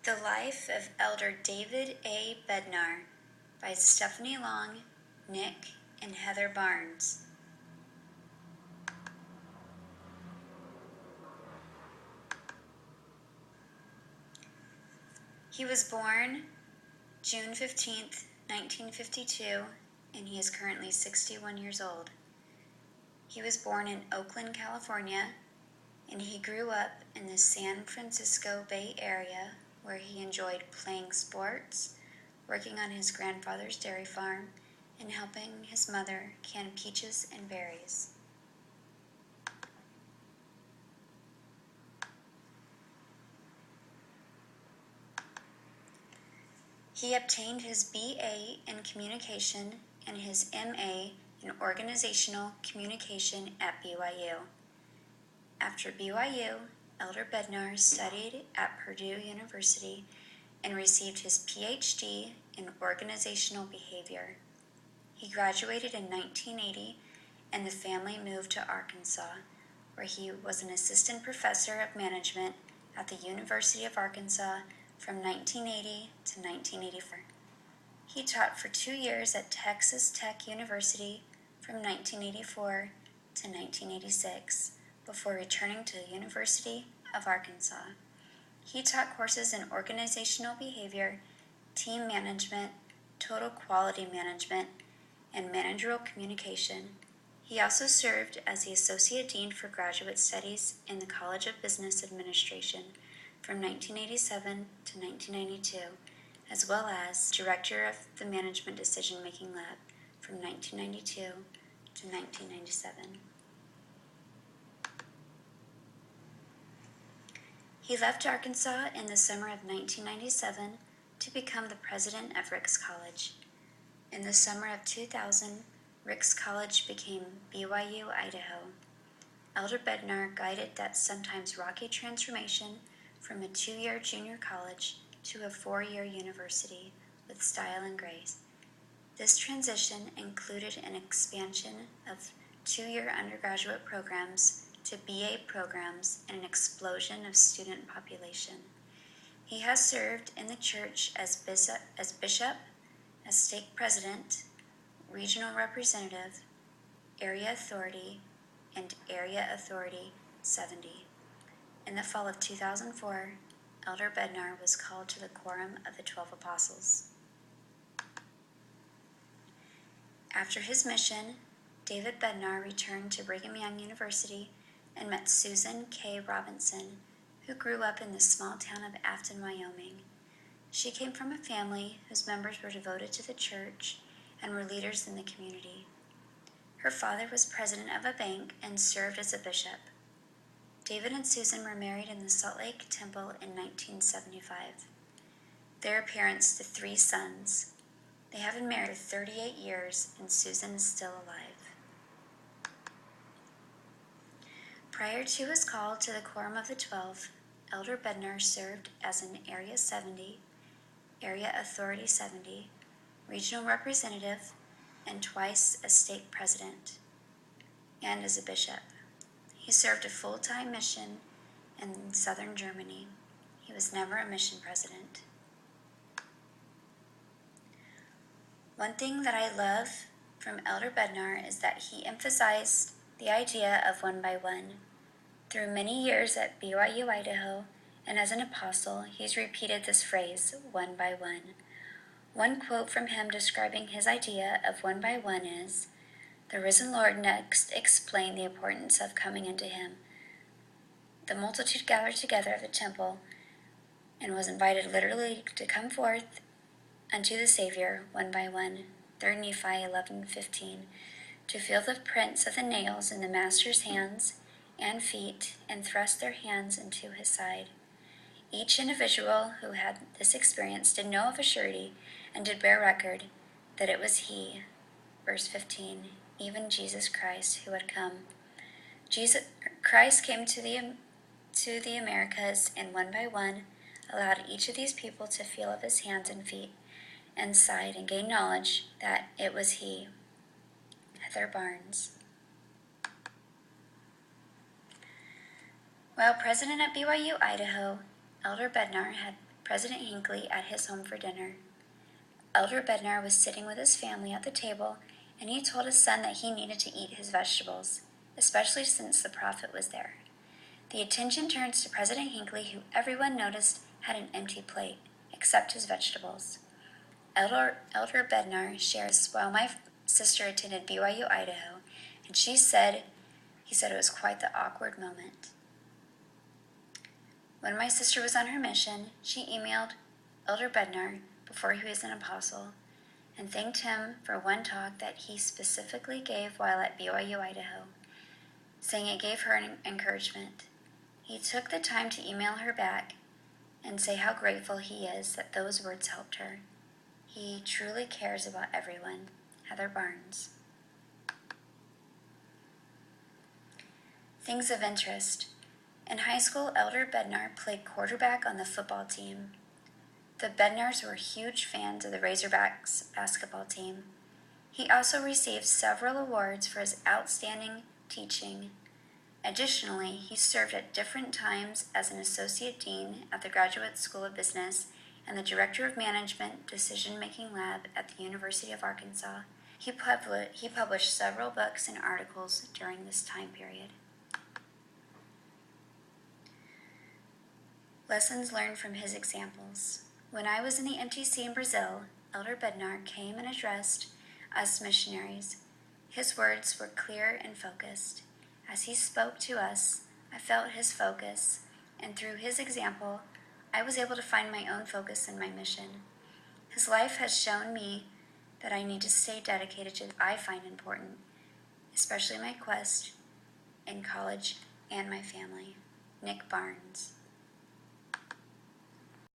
The Life of Elder David A. Bednar by Stephanie Long, Nick, and Heather Barnes. He was born June 15th, 1952, and he is currently 61 years old. He was born in Oakland, California, and he grew up in the San Francisco Bay Area, where he enjoyed playing sports, working on his grandfather's dairy farm, and helping his mother can peaches and berries. He obtained his BA in Communication and his MA in Organizational Communication at BYU. After BYU, Elder Bednar studied at Purdue University and received his PhD in Organizational Behavior. He graduated in 1980, and the family moved to Arkansas, where he was an assistant professor of management at the University of Arkansas from 1980 to 1984. He taught for 2 years at Texas Tech University from 1984 to 1986, before returning to the University of Arkansas. He taught courses in organizational behavior, team management, total quality management, and managerial communication. He also served as the Associate Dean for Graduate Studies in the College of Business Administration from 1987 to 1992, as well as Director of the Management Decision-Making Lab from 1992 to 1997. He left Arkansas in the summer of 1997 to become the president of Ricks College. In the summer of 2000, Ricks College became BYU Idaho. Elder Bednar guided that sometimes rocky transformation from a 2-year junior college to a 4-year university with style and grace. This transition included an expansion of 2-year undergraduate programs to BA programs and an explosion of student population. He has served in the church as bishop, as stake president, regional representative, area authority, and area authority 70. In the fall of 2004, Elder Bednar was called to the Quorum of the 12 Apostles. After his mission, David Bednar returned to Brigham Young University and met Susan K. Robinson, who grew up in the small town of Afton, Wyoming. She came from a family whose members were devoted to the church and were leaders in the community. Her father was president of a bank and served as a bishop. David and Susan were married in the Salt Lake Temple in 1975. They are parents to 3 sons. They have been married for 38 years, and Susan is still alive. Prior to his call to the Quorum of the 12, Elder Bednar served as an Area 70, Area Authority 70, regional representative, and twice as stake president, and as a bishop. He served a full-time mission in southern Germany. He was never a mission president. One thing that I love from Elder Bednar is that he emphasized the idea of one by one. Through many years at BYU Idaho and as an apostle, he's repeated this phrase, one by one. One quote from him describing his idea of one by one is, "The risen Lord next explained the importance of coming into him. The multitude gathered together at the temple and was invited literally to come forth unto the Savior one by one." 3 Nephi 11:15, to feel the prints of the nails in the Master's hands and feet and thrust their hands into his side. Each individual who had this experience did know of a surety and did bear record that it was he, verse 15, even Jesus Christ, who had come. Christ came to the Americas, and one by one allowed each of these people to feel of his hands and feet and side and gain knowledge that it was he. Heather Barnes. While president at BYU Idaho, Elder Bednar had President Hinckley at his home for dinner. Elder Bednar was sitting with his family at the table, and he told his son that he needed to eat his vegetables, especially since the prophet was there. The attention turns to President Hinckley, who everyone noticed had an empty plate, except his vegetables. Elder Bednar shares, while my sister attended BYU, Idaho, and he said it was quite the awkward moment. When my sister was on her mission, she emailed Elder Bednar before he was an apostle and thanked him for one talk that he specifically gave while at BYU, Idaho, saying it gave her an encouragement. He took the time to email her back and say how grateful he is that those words helped her. He truly cares about everyone. Heather Barnes. Things of interest. In high school, Elder Bednar played quarterback on the football team. The Bednars were huge fans of the Razorbacks basketball team. He also received several awards for his outstanding teaching. Additionally, he served at different times as an associate dean at the Graduate School of Business and the director of Management Decision-Making Lab at the University of Arkansas. He published several books and articles during this time period. Lessons learned from his examples. When I was in the MTC in Brazil, Elder Bednar came and addressed us missionaries. His words were clear and focused. As he spoke to us, I felt his focus, and through his example, I was able to find my own focus in my mission. His life has shown me that I need to stay dedicated to what I find important, especially my quest in college and my family. Nick Barnes.